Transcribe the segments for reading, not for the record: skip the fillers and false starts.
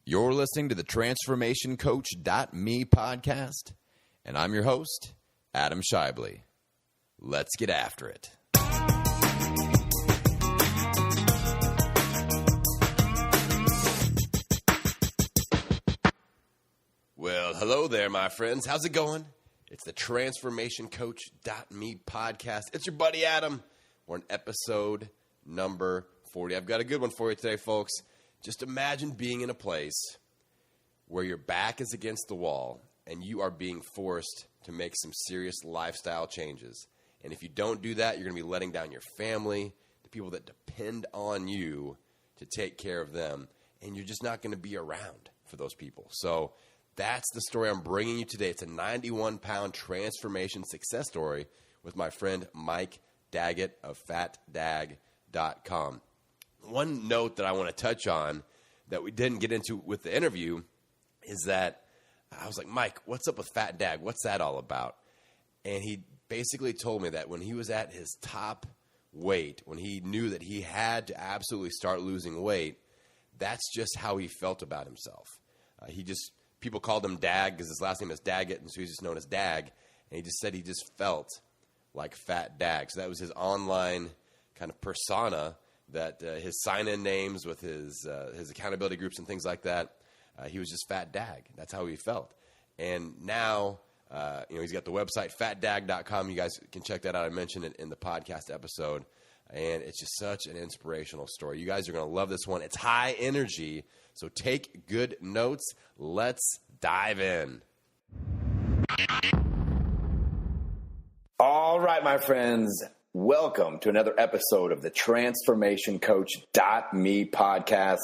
You're listening to the TransformationCoach.me podcast, and I'm your host, Adam Shively. Let's get after it. Well, hello there, my friends. How's it going? It's the TransformationCoach.me podcast. It's your buddy Adam. We're on episode number 40. I've got a good one for you today, folks. Just imagine being in a place where your back is against the wall and you are being forced to make some serious lifestyle changes. And if you don't do that, you're going to be letting down your family, the people that depend on you to take care of them, and you're just not going to be around for those people. So that's the story I'm bringing you today. It's a 91-pound transformation success story with my friend Mike Daggett of fatdag.com. One note that I want to touch on that we didn't get into with the interview is that I was like, Mike, what's up with Fat Dag? What's that all about? And he basically told me that when he was at his top weight, when he knew that he had to absolutely start losing weight, that's just how he felt about himself. People called him Dag because his last name is Daggett, and so he's just known as Dag. And he just said he just felt like Fat Dag. So that was his online kind of persona, that his sign-in names with his accountability groups and things like that, he was just Fat Dag. That's how he felt. And now, he's got the website, fatdag.com. You guys can check that out. I mentioned it in the podcast episode. And it's just such an inspirational story. You guys are going to love this one. It's high energy, so take good notes. Let's dive in. All right, my friends. Welcome to another episode of the TransformationCoach.me podcast.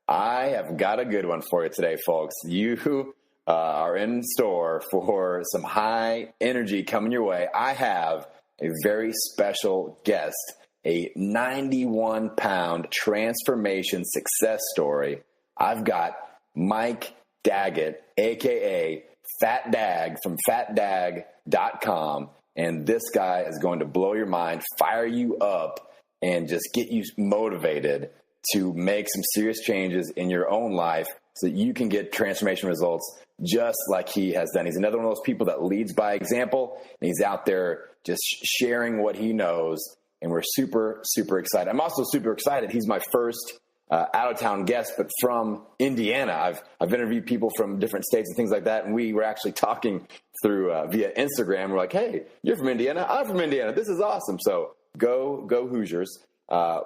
I have got a good one for you today, folks. You are in store for some high energy coming your way. I have a very special guest, a 91-pound transformation success story. I've got Mike Daggett, a.k.a. Fat Dag from fatdag.com. And this guy is going to blow your mind, fire you up, and just get you motivated to make some serious changes in your own life so that you can get transformation results just like he has done. He's another one of those people that leads by example, and he's out there just sharing what he knows, and we're super, super excited. I'm also super excited. He's my first out-of-town guest, but from Indiana. I've interviewed people from different states and things like that, and we were actually talking through via Instagram. We're like, hey, you're from Indiana. I'm from Indiana. This is awesome. So go Hoosiers.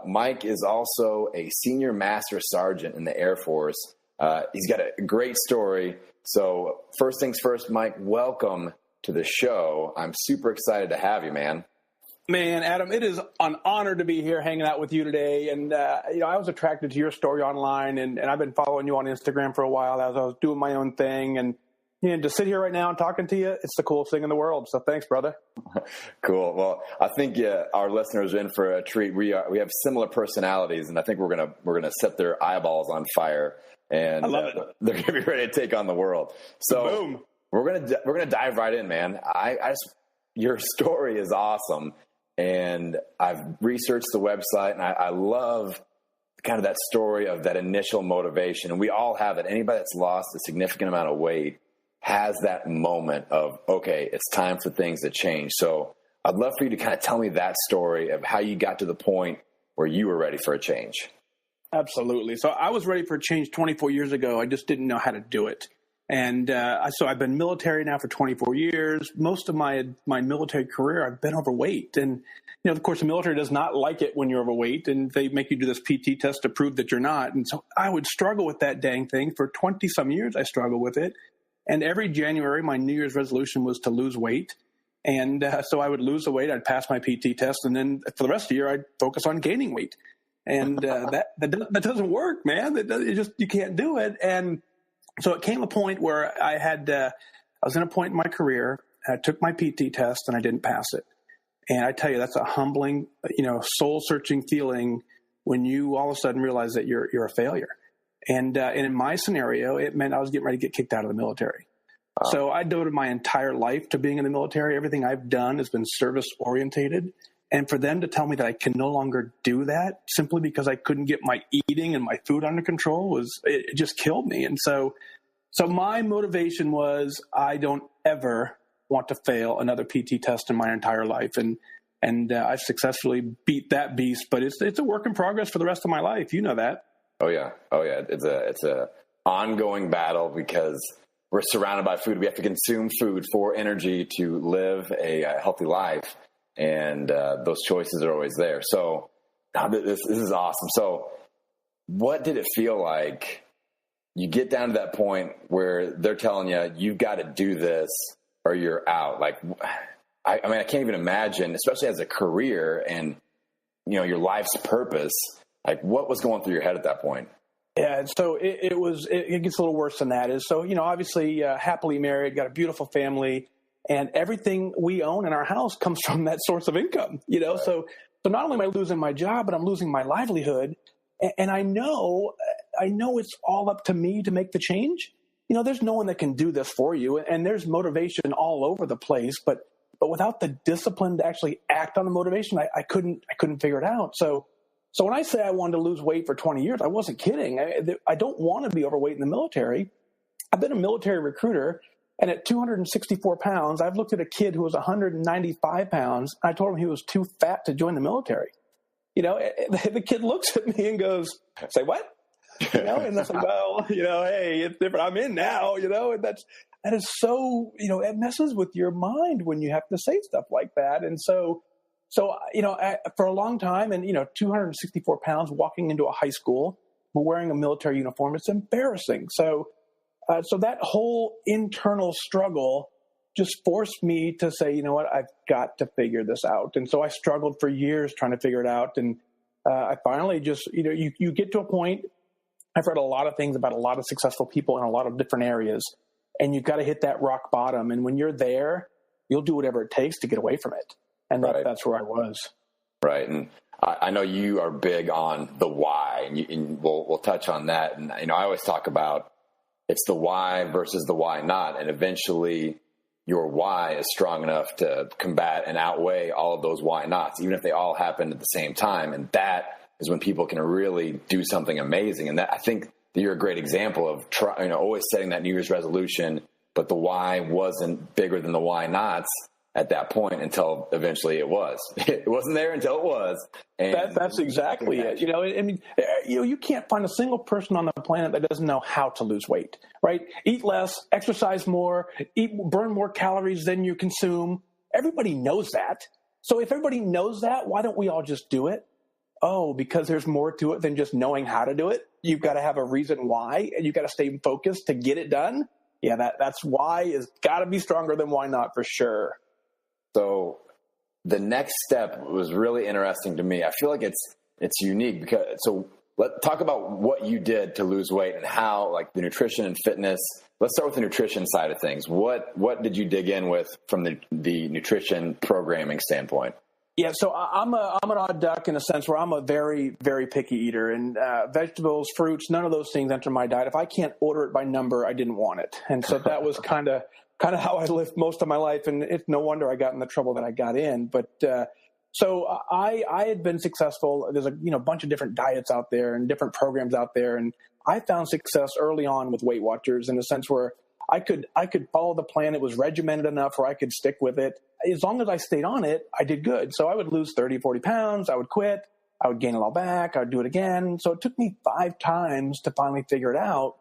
Mike is also a senior master sergeant in the Air Force. He's got a great story. So first things first, Mike, welcome to the show. I'm super excited to have you, man. Man, Adam, it is an honor to be here hanging out with you today. And, I was attracted to your story online, and I've been following you on Instagram for a while as I was doing my own thing. And to sit here right now and talking to you, it's the coolest thing in the world. So thanks, brother. Cool. Well, I think our listeners are in for a treat. We have similar personalities, and I think we're gonna set their eyeballs on fire, and I love it. They're gonna be ready to take on the world. So boom, we're gonna dive right in, man. Your story is awesome. And I've researched the website, and I love kind of that story of that initial motivation. And we all have it. Anybody that's lost a significant amount of weight has that moment of, okay, it's time for things to change. So I'd love for you to kind of tell me that story of how you got to the point where you were ready for a change. Absolutely. So I was ready for a change 24 years ago. I just didn't know how to do it. And so I've been military now for 24 years. Most of my military career, I've been overweight. And, of course, the military does not like it when you're overweight, and they make you do this PT test to prove that you're not. And so I would struggle with that dang thing. For 20-some years, I struggled with it. And every January, my New Year's resolution was to lose weight. And so I would lose the weight. I'd pass my PT test. And then for the rest of the year, I'd focus on gaining weight. And that doesn't work, man. You can't do it. And so it came a point where I was in a point in my career, I took my PT test and I didn't pass it. And I tell you, that's a humbling, soul-searching feeling when you all of a sudden realize that you're a failure. And in my scenario, it meant I was getting ready to get kicked out of the military. Wow. So I devoted my entire life to being in the military. Everything I've done has been service-orientated. And for them to tell me that I can no longer do that simply because I couldn't get my eating and my food under control it just killed me. And so my motivation was, I don't ever want to fail another PT test in my entire life. And I've successfully beat that beast, but it's a work in progress for the rest of my life. You know that. Oh yeah. It's a ongoing battle because we're surrounded by food. We have to consume food for energy to live a healthy life. And those choices are always there. So this is awesome. So what did it feel like? You get down to that point where they're telling you, you've got to do this or you're out. Like, I can't even imagine, especially as a career and, your life's purpose, like what was going through your head at that point? Yeah. So it gets a little worse than that. Obviously happily married, got a beautiful family, and everything we own in our house comes from that source of income, Right. So not only am I losing my job, but I'm losing my livelihood. And I know it's all up to me to make the change. There's no one that can do this for you, and there's motivation all over the place, but without the discipline to actually act on the motivation, I couldn't figure it out. So when I say I wanted to lose weight for 20 years, I wasn't kidding. I don't want to be overweight in the military. I've been a military recruiter, and at 264 pounds, I've looked at a kid who was 195 pounds. And I told him he was too fat to join the military. The kid looks at me and goes, "Say what?" And I said, "Well, hey, it's different. I'm in now, and that is so, it messes with your mind when you have to say stuff like that." And so, for a long time, and 264 pounds walking into a high school, but wearing a military uniform, it's embarrassing. So that whole internal struggle just forced me to say, you know what, I've got to figure this out. And so I struggled for years trying to figure it out. And I finally just, you get to a point. I've read a lot of things about a lot of successful people in a lot of different areas, and you've got to hit that rock bottom. And when you're there, you'll do whatever it takes to get away from it. And right. That's where I was. Right. And I know you are big on the why, and we'll touch on that. And, I always talk about it's the why versus the why not. And eventually your why is strong enough to combat and outweigh all of those why nots, even if they all happen at the same time. And that is when people can really do something amazing. And that, I think that you're a great example of always setting that New Year's resolution, but the why wasn't bigger than the why nots at that point until eventually it was. It wasn't there until it was. And that's exactly it. You can't find a single person on the planet that doesn't know how to lose weight, right? Eat less, exercise more, burn more calories than you consume. Everybody knows that. So if everybody knows that, why don't we all just do it? Oh, because there's more to it than just knowing how to do it. You've got to have a reason why, and you've got to stay focused to get it done. Yeah, that's why is got to be stronger than why not for sure. So the next step was really interesting to me. I feel like it's unique because let's talk about what you did to lose weight and how, like, the nutrition and fitness. Let's start with the nutrition side of things. What did you dig in with from the nutrition programming standpoint? Yeah, so I'm an odd duck in a sense where I'm a very, very picky eater, and vegetables, fruits, none of those things enter my diet. If I can't order it by number, I didn't want it. And so that was kind of how I lived most of my life, and it's no wonder I got in the trouble that I got in. But so I had been successful. There's a bunch of different diets out there and different programs out there, and I found success early on with Weight Watchers in a sense where I could follow the plan. It was regimented enough where I could stick with it. As long as I stayed on it, I did good. So I would lose 30, 40 pounds. I would quit. I would gain it all back. I would do it again. So it took me 5 times to finally figure it out.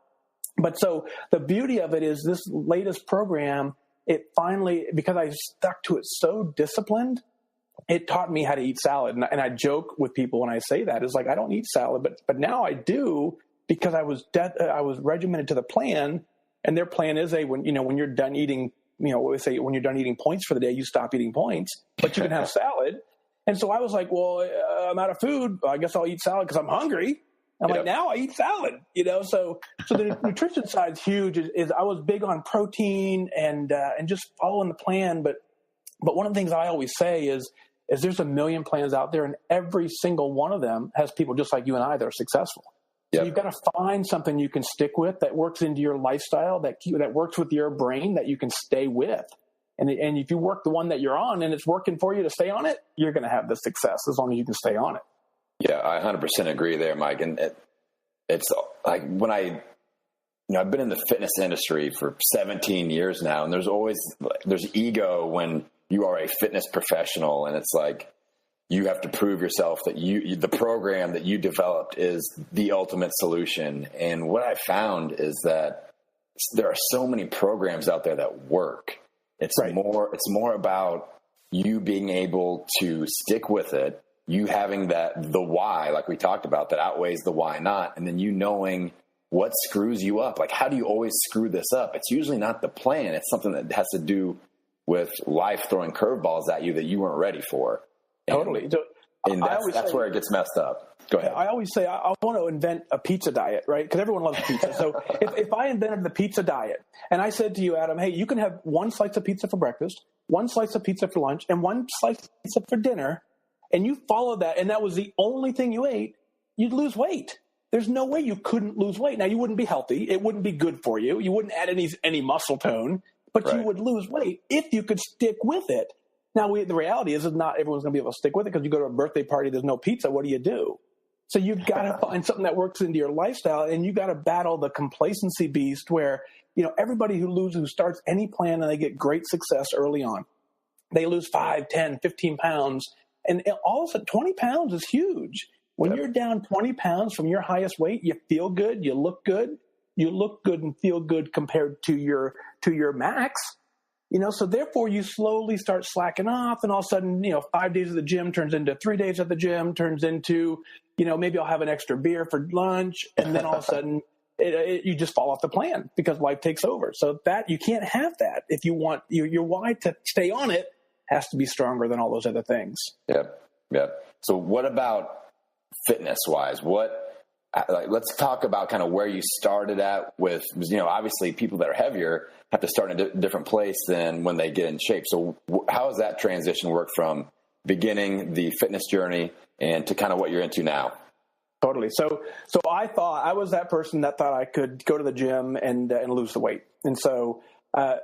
But so the beauty of it is this latest program, it finally, because I stuck to it so disciplined, it taught me how to eat salad. And I joke with people when I say that, is like, I don't eat salad, but now I do because I was regimented to the plan. And their plan is when you're done eating, what we say, when you're done eating points for the day, you stop eating points, but you can have salad. And so I was like, well, I'm out of food. I guess I'll eat salad because I'm hungry. I'm like, now I eat salad, So the nutrition side's huge. Is I was big on protein and just following the plan. But one of the things I always say is there's a million plans out there, and every single one of them has people just like you and I that are successful. So you've got to find something you can stick with that works into your lifestyle, that works with your brain, that you can stay with. And if you work the one that you're on and it's working for you to stay on it, you're going to have the success as long as you can stay on it. Yeah, I 100% agree there, Mike. And it's like when I've been in the fitness industry for 17 years now, and there's ego when you are a fitness professional, and it's like you have to prove yourself that the program that you developed is the ultimate solution. And what I found is that there are so many programs out there that work. It's more about you being able to stick with it, you having the why, like we talked about, that outweighs the why not, and then you knowing what screws you up. Like, how do you always screw this up? It's usually not the plan. It's something that has to do with life throwing curveballs at you that you weren't ready for. Totally. And that's where it gets messed up. Go ahead. I always say I want to invent a pizza diet, right? Because everyone loves pizza. So if I invented the pizza diet and I said to you, Adam, hey, you can have one slice of pizza for breakfast, one slice of pizza for lunch, and one slice of pizza for dinner, and you follow that, and that was the only thing you ate, you'd lose weight. There's no way you couldn't lose weight. Now, you wouldn't be healthy. It wouldn't be good for you. You wouldn't add any muscle tone, but you would lose weight if you could stick with it. Now, the reality is not everyone's going to be able to stick with it, because you go to a birthday party, there's no pizza. What do? So you've got to find something that works into your lifestyle, and you got to battle the complacency beast where, everybody who starts any plan and they get great success early on, they lose 5, 10, 15 pounds. And all of a sudden, 20 pounds is huge. When you're down 20 pounds from your highest weight, you feel good, you look good. You look good and feel good compared to your max. So therefore you slowly start slacking off, and all of a sudden, 5 days at the gym turns into 3 days at the gym, turns into, maybe I'll have an extra beer for lunch. And then all of a sudden you just fall off the plan because life takes over. So that you can't have that. If you want your why to stay on it, has to be stronger than all those other things. Yep. So what about fitness-wise? Let's talk about kind of where you started at with, obviously people that are heavier have to start in a different place than when they get in shape. So how has that transition worked from beginning the fitness journey and to kind of what you're into now? Totally. So I thought I was that person that thought I could go to the gym and lose the weight. And so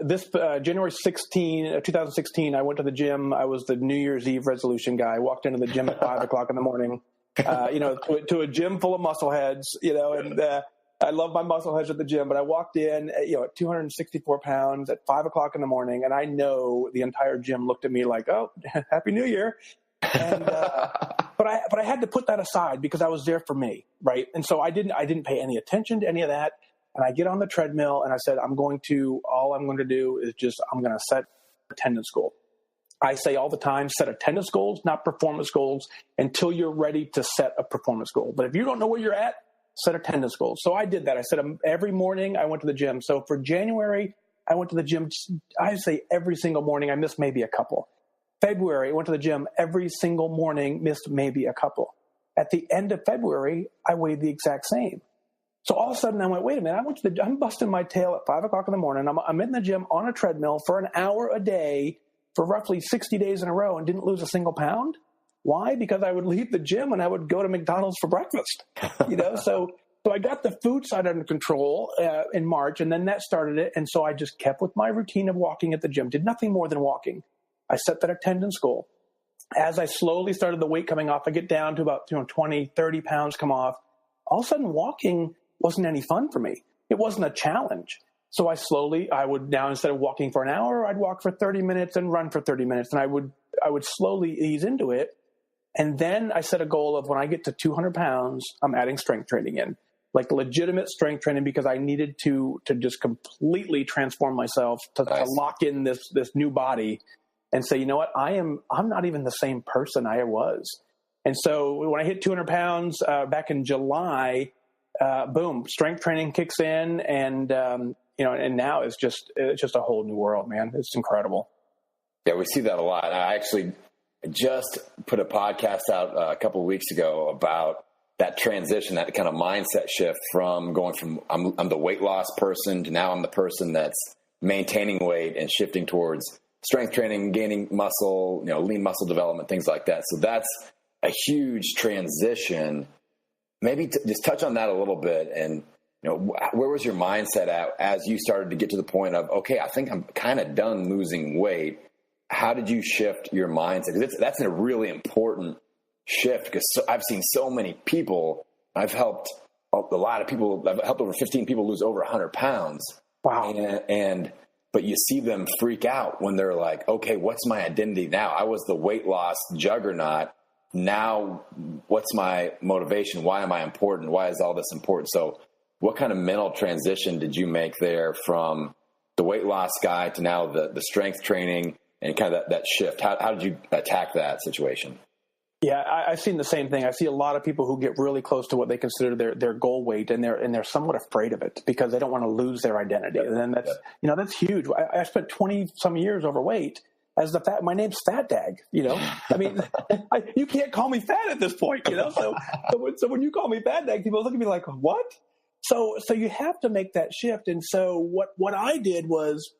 this January 2016, I went to the gym. I was the New Year's Eve resolution guy. I walked into the gym at 5 o'clock in the morning, to a gym full of muscle heads, and I love my muscle heads at the gym, but I walked in, at 264 pounds at 5 o'clock in the morning. And I know the entire gym looked at me like, oh, Happy New Year. And, but I had to put that aside because I was there for me. Right. And so I didn't pay any attention to any of that. And I get on the treadmill and I said, all I'm going to do is I'm going to set attendance goal. I say all the time, set attendance goals, not performance goals, until you're ready to set a performance goal. But if you don't know where you're at, set attendance goals. So I did that. I said every morning I went to the gym. So for January, I went to the gym, I say every single morning. I missed maybe a couple. February, I went to the gym every single morning, missed maybe a couple. At the end of February, I weighed the exact same. So all of a sudden I went, wait a minute, I'm busting my tail at 5 o'clock in the morning. I'm in the gym on a treadmill for an hour a day for roughly 60 days in a row and didn't lose a single pound. Why? Because I would leave the gym and I would go to McDonald's for breakfast. So I got the food side under control in March, and then that started it. And so I just kept with my routine of walking at the gym, did nothing more than walking. I set that attendance goal. As I slowly started the weight coming off, I get down to about 20, 30 pounds come off. All of a sudden walking wasn't any fun for me. It wasn't a challenge. So I would now, instead of walking for an hour, I'd walk for 30 minutes and run for 30 minutes. And I would slowly ease into it. And then I set a goal of when I get to 200 pounds, I'm adding strength training in, like legitimate strength training, because I needed to just completely transform myself to lock in this new body and say, you know what, I'm not even the same person I was. And so when I hit 200 pounds back in July, boom, strength training kicks in, and and now it's just a whole new world, man. It's incredible. Yeah, we see that a lot. I actually just put a podcast out a couple of weeks ago about that transition, that kind of mindset shift from going from I'm the weight loss person to now I'm the person that's maintaining weight and shifting towards strength training, gaining muscle, lean muscle development, things like that. So that's a huge transition. Maybe just touch on that a little bit and where was your mindset at as you started to get to the point of, okay, I think I'm kind of done losing weight? How did you shift your mindset? Because that's a really important shift, because I've seen so many people. I've helped a lot of people. I've helped over 15 people lose over 100 pounds. Wow. But you see them freak out when they're like, okay, what's my identity now? I was the weight loss juggernaut. Now, what's my motivation? Why am I important? Why is all this important? So what kind of mental transition did you make there from the weight loss guy to now the strength training and kind of that shift? How did you attack that situation? Yeah, I've seen the same thing. I see a lot of people who get really close to what they consider their goal weight, and they're somewhat afraid of it because they don't want to lose their identity. And then that's huge. I spent 20 some years overweight as my name's Fat Dag. I mean, you can't call me fat at this point. So when you call me Fat Dag, people look at me like, what? So you have to make that shift. And so what I did was,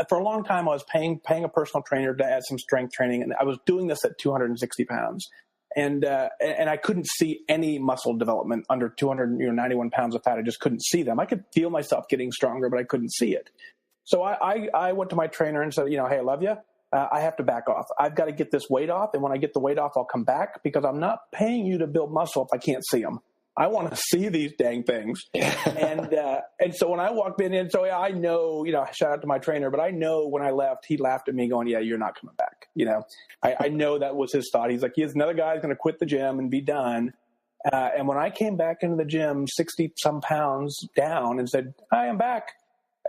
for a long time, I was paying a personal trainer to add some strength training, and I was doing this at 260 pounds, and I couldn't see any muscle development under 291 pounds of fat. I just couldn't see them. I could feel myself getting stronger, but I couldn't see it. So I went to my trainer and said, hey, I love you. I have to back off. I've got to get this weight off, and when I get the weight off, I'll come back, because I'm not paying you to build muscle if I can't see them. I want to see these dang things. And so when I walked in, so I know, shout out to my trainer, but I know when I left, he laughed at me going, yeah, you're not coming back. I know that was his thought. He's like, he's another guy's going to quit the gym and be done. And when I came back into the gym, 60 some pounds down, and said, I am back,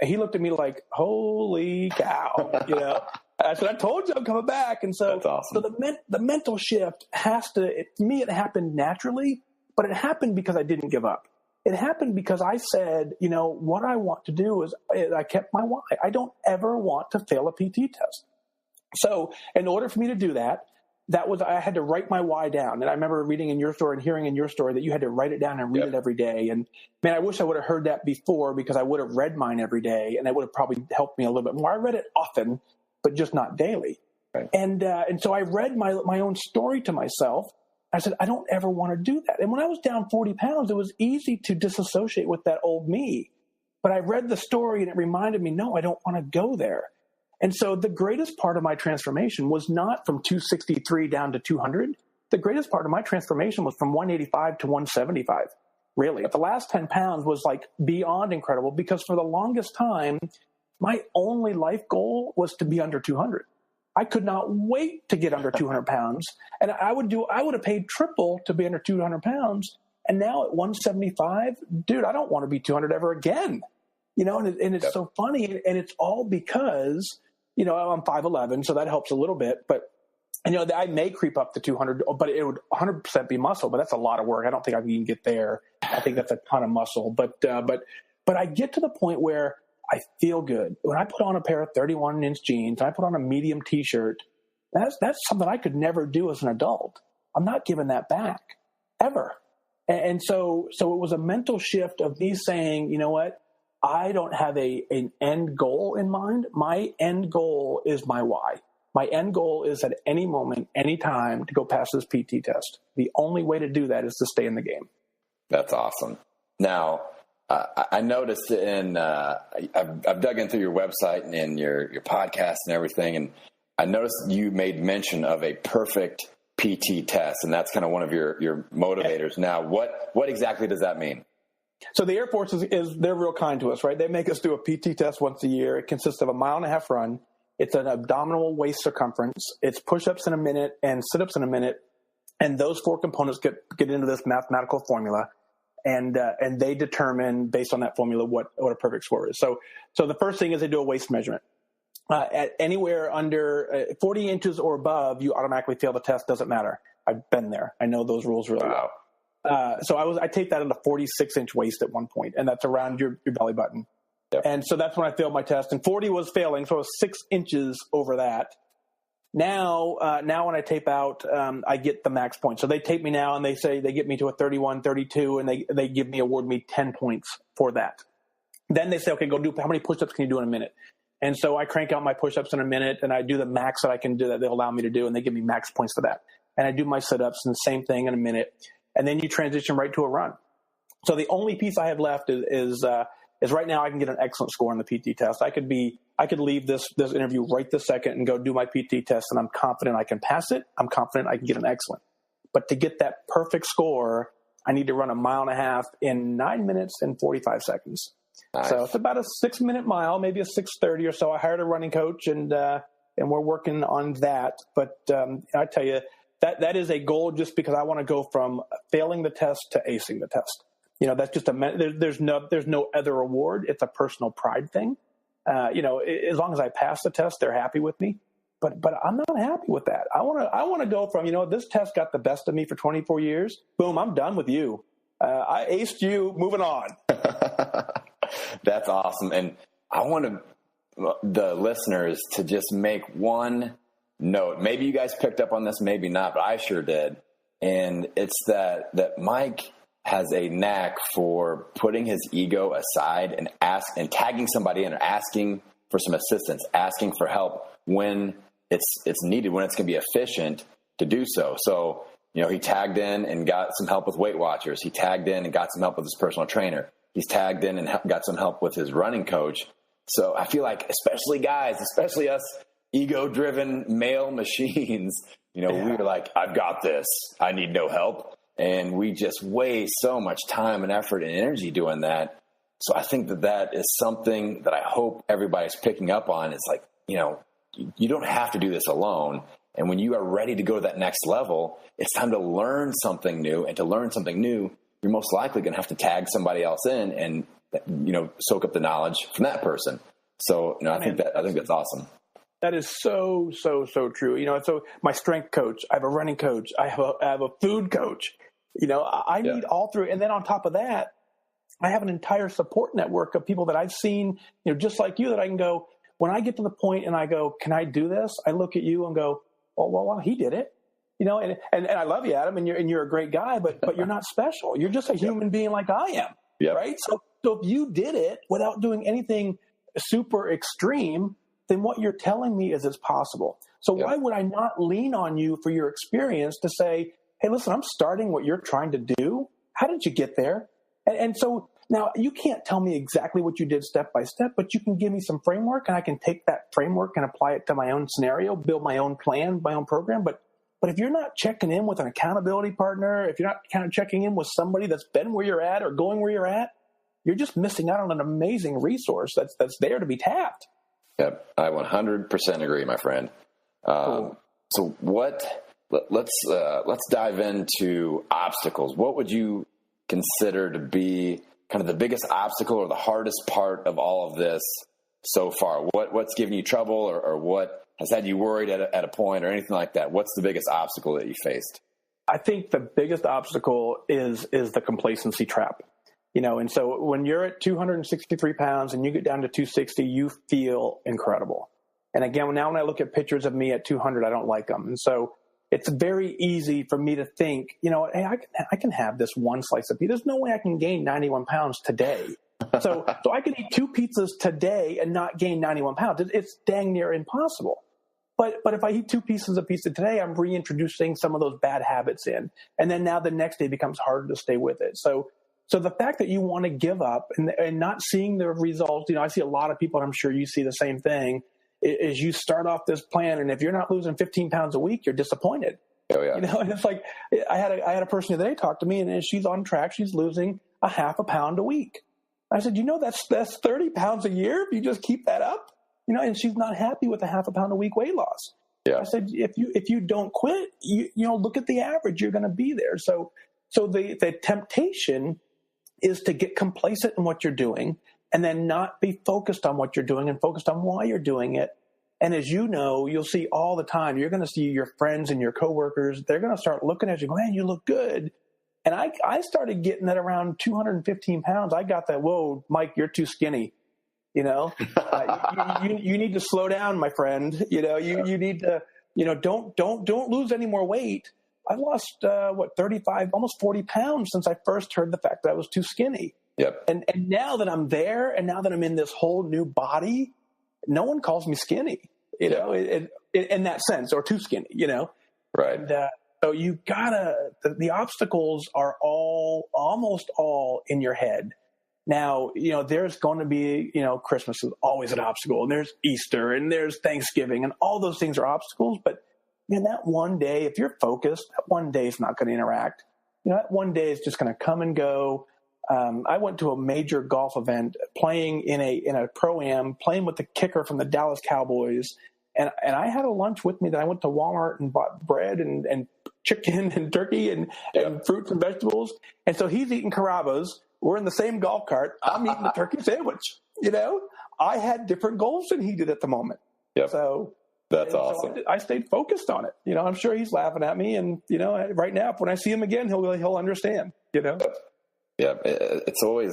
he looked at me like, holy cow, I said, I told you I'm coming back. And so, that's awesome. So the mental shift to me, it happened naturally. But it happened because I didn't give up. It happened because I said, what I want to do is I kept my why. I don't ever want to fail a PT test. So in order for me to do that, I had to write my why down. And I remember reading in your story and hearing in your story that you had to write it down and read it every day. And man, I wish I would have heard that before, because I would have read mine every day, and it would have probably helped me a little bit more. I read it often, but just not daily. Right. And so I read my own story to myself. I said, I don't ever want to do that. And when I was down 40 pounds, it was easy to disassociate with that old me. But I read the story and it reminded me, no, I don't want to go there. And so the greatest part of my transformation was not from 263 down to 200. The greatest part of my transformation was from 185 to 175. Really. The last 10 pounds was like beyond incredible, because for the longest time, my only life goal was to be under 200. I could not wait to get under 200 pounds. And I would have paid triple to be under 200 pounds. And now at 175, dude, I don't want to be 200 ever again. And it's so funny. And it's all because, I'm 5'11", so that helps a little bit. But, I may creep up to 200, but it would 100% be muscle. But that's a lot of work. I don't think I can even get there. I think that's a ton of muscle. But I get to the point where I feel good. When I put on a pair of 31-inch jeans, I put on a medium T-shirt, that's something I could never do as an adult. I'm not giving that back, ever. And so it was a mental shift of me saying, you know what? I don't have an end goal in mind. My end goal is my why. My end goal is at any moment, any time, to go pass this PT test. The only way to do that is to stay in the game. That's awesome. Now, I noticed I've dug into your website and your podcast and everything, and I noticed you made mention of a perfect PT test, and that's kind of one of your motivators. Now, what exactly does that mean? So the Air Force they're real kind to us, right? They make us do a PT test once a year. It consists of a 1.5 mile run. It's an abdominal waist circumference. It's push-ups in a minute and sit-ups in a minute, and those 4 components get into this mathematical formula. And they determine based on that formula what a perfect score is. So the first thing is they do a waist measurement. At anywhere under 40 inches or above, you automatically fail the test. Doesn't matter. I've been there. I know those rules really well. So I taped that on a 46-inch waist at one point, and that's around your belly button. Yep. And so that's when I failed my test. And 40 was failing, so I was 6 inches over that. Now when I tape out, I get the max point. So they tape me now, and they say they get me to a 31, 32, and they award me 10 points for that. Then they say, okay, go do how many push-ups can you do in a minute? And so I crank out my push-ups in a minute, and I do the max that I can do that they'll allow me to do, and they give me max points for that. And I do my sit-ups and the same thing in a minute. And then you transition right to a run. So the only piece I have left is right now I can get an excellent score on the PT test. I could leave this interview right this second and go do my PT test, and I'm confident I can pass it. I'm confident I can get an excellent. But to get that perfect score, I need to run a 1.5 miles in 9 minutes and 45 seconds. Nice. So it's about a 6-minute mile, maybe a 6:30 or so. I hired a running coach, and we're working on that. But I tell you, that is a goal just because I want to go from failing the test to acing the test. That's just there's no other reward. It's a personal pride thing. As long as I pass the test, they're happy with me. But I'm not happy with that. I want to go from, this test got the best of me for 24 years. Boom, I'm done with you. I aced you, moving on. That's awesome. And I want the listeners to just make one note. Maybe you guys picked up on this, maybe not, but I sure did. And it's that Mike has a knack for putting his ego aside and tagging somebody in or asking for some assistance, asking for help when it's needed, when it's going to be efficient to do so. So, he tagged in and got some help with Weight Watchers. He tagged in and got some help with his personal trainer. He's tagged in and got some help with his running coach. So I feel like, especially guys, especially us ego-driven male machines, we're like, I've got this. I need no help. And we just waste so much time and effort and energy doing that. So I think that is something that I hope everybody's picking up on. It's like, you don't have to do this alone. And when you are ready to go to that next level, it's time to learn something new. And to learn something new, you're most likely going to have to tag somebody else in and, soak up the knowledge from that person. So, I think that's awesome. That is so, so, so true. So my strength coach, I have a running coach, I have a food coach. I need all three. And then on top of that, I have an entire support network of people that I've seen, just like you, that I can go, when I get to the point and I go, can I do this? I look at you and go, well, he did it. And I love you, Adam, and you're a great guy, but you're not special. You're just a human being like I am. Yep. Right. So if you did it without doing anything super extreme, then what you're telling me is it's possible. So why would I not lean on you for your experience to say, hey, listen, I'm starting what you're trying to do. How did you get there? And so now you can't tell me exactly what you did step by step, but you can give me some framework, and I can take that framework and apply it to my own scenario, build my own plan, my own program. But if you're not checking in with an accountability partner, if you're not kind of checking in with somebody that's been where you're at or going where you're at, you're just missing out on an amazing resource that's there to be tapped. Yep, I 100% agree, my friend. Cool. So let's dive into obstacles. What would you consider to be kind of the biggest obstacle or the hardest part of all of this so far? What's giving you trouble, or what has had you worried at a point or anything like that? What's the biggest obstacle that you faced? I think the biggest obstacle is the complacency trap. And so when you're at 263 pounds and you get down to 260, you feel incredible. And again, now when I look at pictures of me at 200, I don't like them. And so it's very easy for me to think, hey, I can have this one slice of pizza. There's no way I can gain 91 pounds today. So I can eat 2 pizzas today and not gain 91 pounds. It's dang near impossible. But if I eat 2 pieces of pizza today, I'm reintroducing some of those bad habits in. And then now the next day becomes harder to stay with it. So the fact that you want to give up and not seeing the results, I see a lot of people, and I'm sure you see the same thing, is you start off this plan, and if you're not losing 15 pounds a week, you're disappointed. Oh, yeah. And it's like, I had a person the other day talk to me, and she's on track. She's losing a half a pound a week. I said, that's 30 pounds a year if you just keep that up, and she's not happy with a half a pound a week weight loss. Yeah. I said, if you don't quit, look at the average, you're going to be there. So the temptation is to get complacent in what you're doing and then not be focused on what you're doing and focused on why you're doing it. And as you'll see all the time, you're going to see your friends and your coworkers, they're going to start looking at you going, man, you look good. And I started getting at around 215 pounds. I got that, whoa, Mike, you're too skinny. You need to slow down, my friend. You need to, don't lose any more weight. I lost 35, almost 40 pounds since I first heard the fact that I was too skinny. Yep. And now that I'm there, and now that I'm in this whole new body, no one calls me skinny. In that sense, or too skinny. Right. So you gotta, the obstacles are almost all in your head. Now, there's going to be, Christmas is always an obstacle, and there's Easter, and there's Thanksgiving, and all those things are obstacles. But, man, that one day, if you're focused, that one day is not going to interact. That one day is just going to come and go. I went to a major golf event playing in a pro-am, playing with the kicker from the Dallas Cowboys. And I had a lunch with me that I went to Walmart and bought bread and chicken and turkey and fruits and vegetables. And so he's eating Carrabba's. We're in the same golf cart. I'm eating a turkey sandwich. I had different goals than he did at the moment. Yep. So that's awesome. So I stayed focused on it. I'm sure he's laughing at me. And, right now, when I see him again, he'll understand, Yeah. It's always,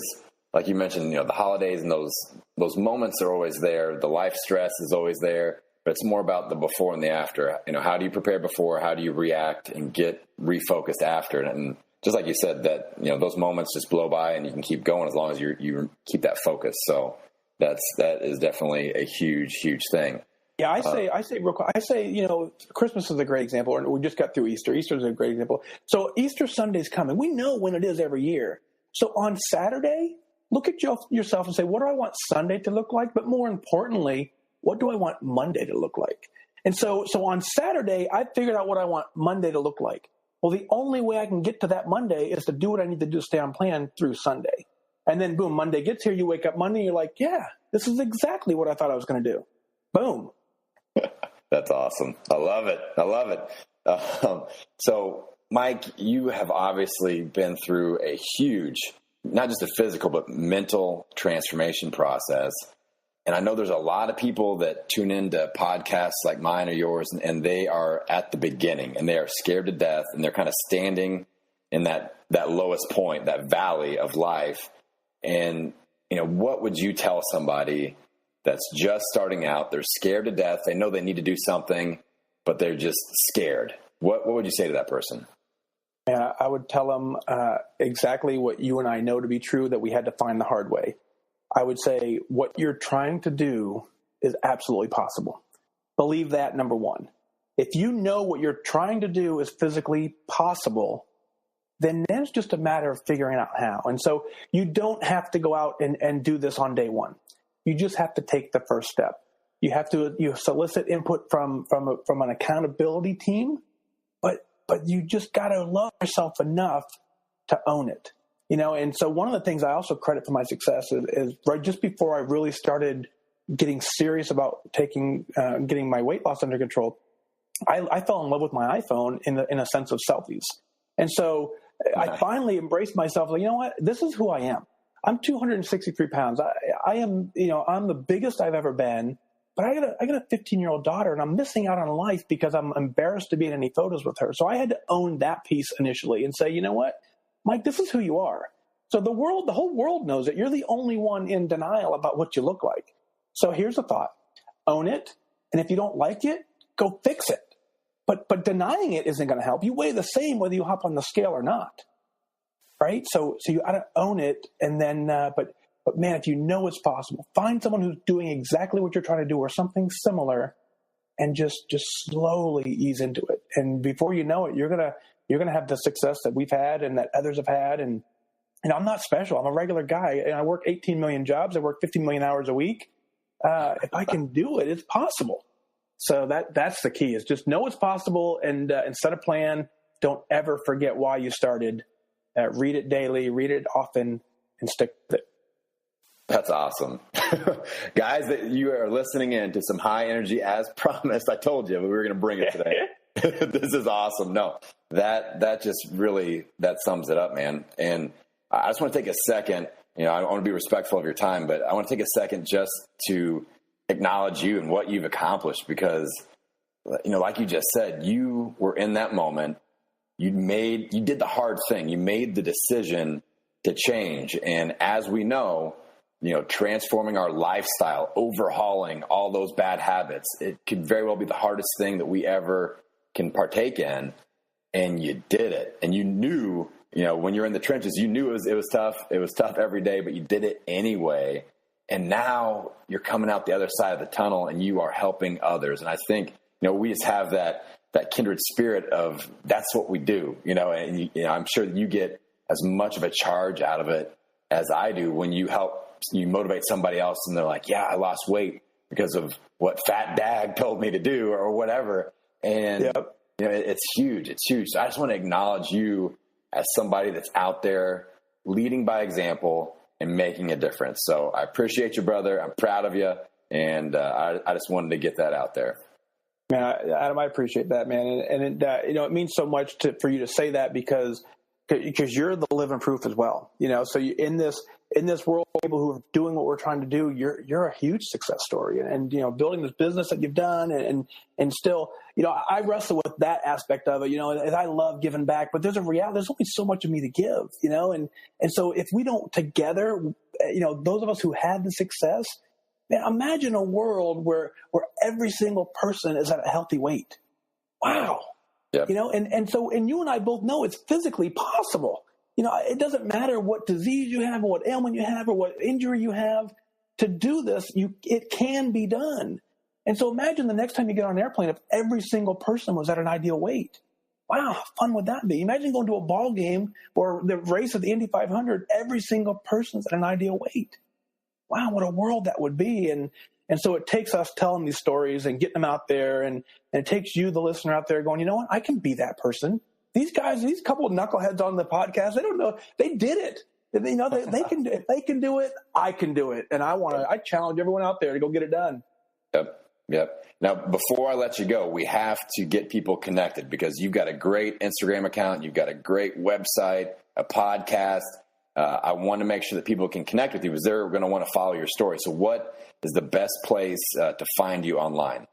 like you mentioned, the holidays and those moments are always there. The life stress is always there. But it's more about the before and the after. How do you prepare before? How do you react and get refocused after? And just like you said, that those moments just blow by, and you can keep going as long as you keep that focus. So that is definitely a huge thing. Yeah, I say real quick. I say Christmas is a great example. We just got through Easter. Easter is a great example. So Easter Sunday's coming. We know when it is every year. So on Saturday, look at yourself and say, what do I want Sunday to look like? But more importantly, what do I want Monday to look like? And so on Saturday, I figured out what I want Monday to look like. Well, the only way I can get to that Monday is to do what I need to do to stay on plan through Sunday. And then, boom, Monday gets here. You wake up Monday, you're like, yeah, this is exactly what I thought I was going to do. Boom. That's awesome. I love it. So, Mike, you have obviously been through a huge, not just a physical, but mental transformation process. And I know there's a lot of people that tune into podcasts like mine or yours, and they are at the beginning, and they are scared to death, and they're kind of standing in that lowest point, that valley of life. And, what would you tell somebody that's just starting out? They're scared to death. They know they need to do something, but they're just scared. What would you say to that person? And I would tell them exactly what you and I know to be true, that we had to find the hard way. I would say what you're trying to do is absolutely possible. Believe that, number one. If you know what you're trying to do is physically possible, then it's just a matter of figuring out how. And so you don't have to go out and do this on day one. You just have to take the first step. You have to solicit input from an accountability team, but you just got to love yourself enough to own it. And so one of the things I also credit for my success is right just before I really started getting serious about getting my weight loss under control, I fell in love with my iPhone in a sense of selfies. And so I finally embraced myself. Like, you know what? This is who I am. I'm 263 pounds. I am, I'm the biggest I've ever been, but I got a 15-year-old daughter, and I'm missing out on life because I'm embarrassed to be in any photos with her. So I had to own that piece initially and say, you know what, Mike, this is who you are. So the whole world knows it. You're the only one in denial about what you look like. So here's a thought: own it, and if you don't like it, go fix it. But denying it isn't going to help. You weigh the same whether you hop on the scale or not, right? So you got to own it, and then but man, if you know it's possible, find someone who's doing exactly what you're trying to do or something similar, and just slowly ease into it. And before you know it, you're gonna have the success that we've had and that others have had. And I'm not special. I'm a regular guy, and I work 18 million jobs. I work 50 million hours a week. If I can do it, it's possible. So that's the key: is just know it's possible and set a plan. Don't ever forget why you started. Read it daily, read it often, and stick with it. That's awesome. Guys, that you are listening in to some high energy as promised. I told you we were going to bring it today. This is awesome. No, that just really, that sums it up, man. And I just want to take a second, I want to be respectful of your time, but I want to take a second just to acknowledge you and what you've accomplished, because, like you just said, you were in that moment. You did the hard thing. You made the decision to change. And as we know, transforming our lifestyle, overhauling all those bad habits, it could very well be the hardest thing that we ever can partake in. And you did it. And you knew, when you're in the trenches, you knew it was tough. It was tough every day, but you did it anyway. And now you're coming out the other side of the tunnel and you are helping others. And I think, we just have that kindred spirit of that's what we do, and I'm sure you get as much of a charge out of it as I do when you motivate somebody else and they're like, yeah, I lost weight because of what Fat Dag told me to do or whatever. And it's huge. It's huge. So I just want to acknowledge you as somebody that's out there leading by example and making a difference. So I appreciate you, brother. I'm proud of you. And I just wanted to get that out there. Man, Adam, I appreciate that, man. And it means so much for you to say that because you're the living proof as well. So in this world, people who are doing what we're trying to do, you're a huge success story. And building this business that you've done and still, I wrestle with that aspect of it, and I love giving back, but there's a reality, there's only so much of me to give, and so if we don't together, those of us who had the success, man, imagine a world where every single person is at a healthy weight. Wow. Yep. And you and I both know it's physically possible. It doesn't matter what disease you have or what ailment you have or what injury you have. To do this, it can be done. And so imagine the next time you get on an airplane, if every single person was at an ideal weight. Wow, how fun would that be? Imagine going to a ball game or the race of the Indy 500, every single person's at an ideal weight. Wow, what a world that would be. And so it takes us telling these stories and getting them out there, and it takes you, the listener, out there going, you know what, I can be that person. These guys, these couple of knuckleheads on the podcast, they don't know. They did it. They can do. If they can do it, I can do it. And I challenge everyone out there to go get it done. Yep. Now, before I let you go, we have to get people connected because you've got a great Instagram account. You've got a great website, a podcast. I want to make sure that people can connect with you because they're going to want to follow your story. So what is the best place to find you online?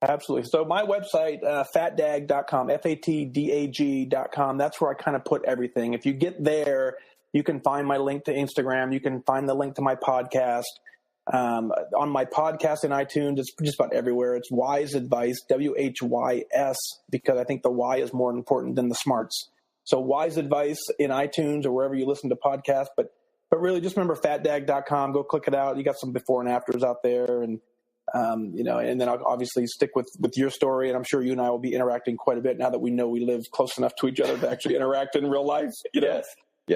Absolutely. So my website, fatdag.com, fatdag.com, that's where I kind of put everything. If you get there, you can find my link to Instagram. You can find the link to my podcast. On my podcast in iTunes, it's just about everywhere. It's Wise Advice, WHYS, because I think the Y is more important than the smarts. So Wise Advice in iTunes or wherever you listen to podcasts. But really just remember fatdag.com. Go click it out. You got some before and afters out there. And, and then I'll obviously stick with your story. And I'm sure you and I will be interacting quite a bit now that we know we live close enough to each other to actually interact in real life. Yes,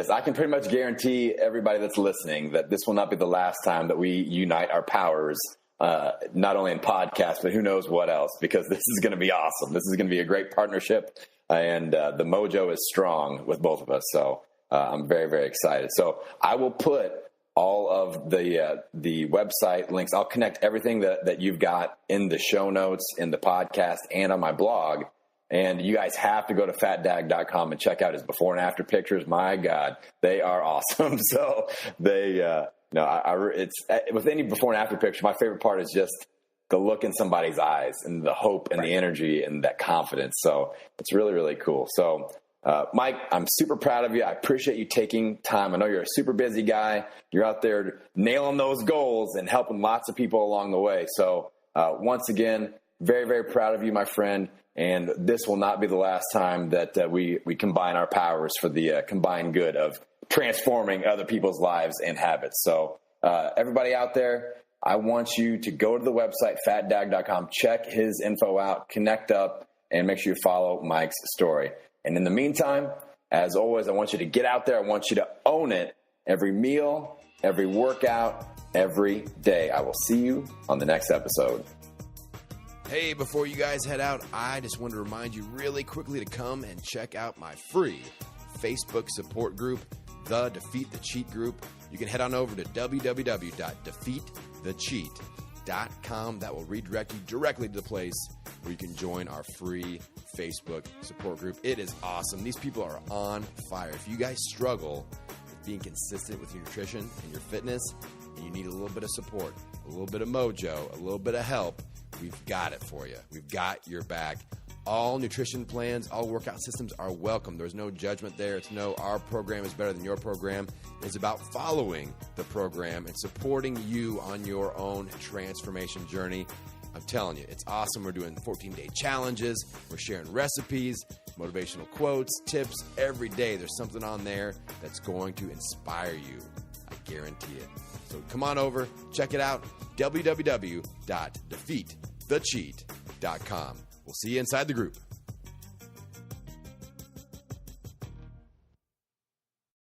I can pretty much guarantee everybody that's listening that this will not be the last time that we unite our powers, not only in podcasts, but who knows what else, because this is going to be awesome. This is going to be a great partnership, and the mojo is strong with both of us. So I'm very, very excited. So I will put all of the website links. I'll connect everything that you've got in the show notes, in the podcast, and on my blog. And you guys have to go to fatdag.com and check out his before and after pictures. My God, they are awesome. So it's with any before and after picture. My favorite part is just the look in somebody's eyes and the hope and the energy and that confidence. So it's really, really cool. So, Mike, I'm super proud of you. I appreciate you taking time. I know you're a super busy guy. You're out there nailing those goals and helping lots of people along the way. So once again, very, very proud of you, my friend. And this will not be the last time that we combine our powers for the combined good of transforming other people's lives and habits. So everybody out there, I want you to go to the website, fatdag.com, check his info out, connect up, and make sure you follow Mike's story. And in the meantime, as always, I want you to get out there. I want you to own it every meal, every workout, every day. I will see you on the next episode. Hey, before you guys head out, I just want to remind you really quickly to come and check out my free Facebook support group, the Defeat the Cheat group. You can head on over to www.defeatthecheat.com. That will redirect you directly to the place where you can join our free Facebook support group. It is awesome. These people are on fire. If you guys struggle with being consistent with your nutrition and your fitness, and you need a little bit of support, a little bit of mojo, a little bit of help, we've got it for you. We've got your back. All nutrition plans, all workout systems are welcome. There's no judgment there. It's no, our program is better than your program. It's about following the program and supporting you on your own transformation journey. I'm telling you, it's awesome. We're doing 14-day challenges. We're sharing recipes, motivational quotes, tips. Every day there's something on there that's going to inspire you. I guarantee it. So come on over, check it out, www.defeatthecheat.com. We'll see you inside the group.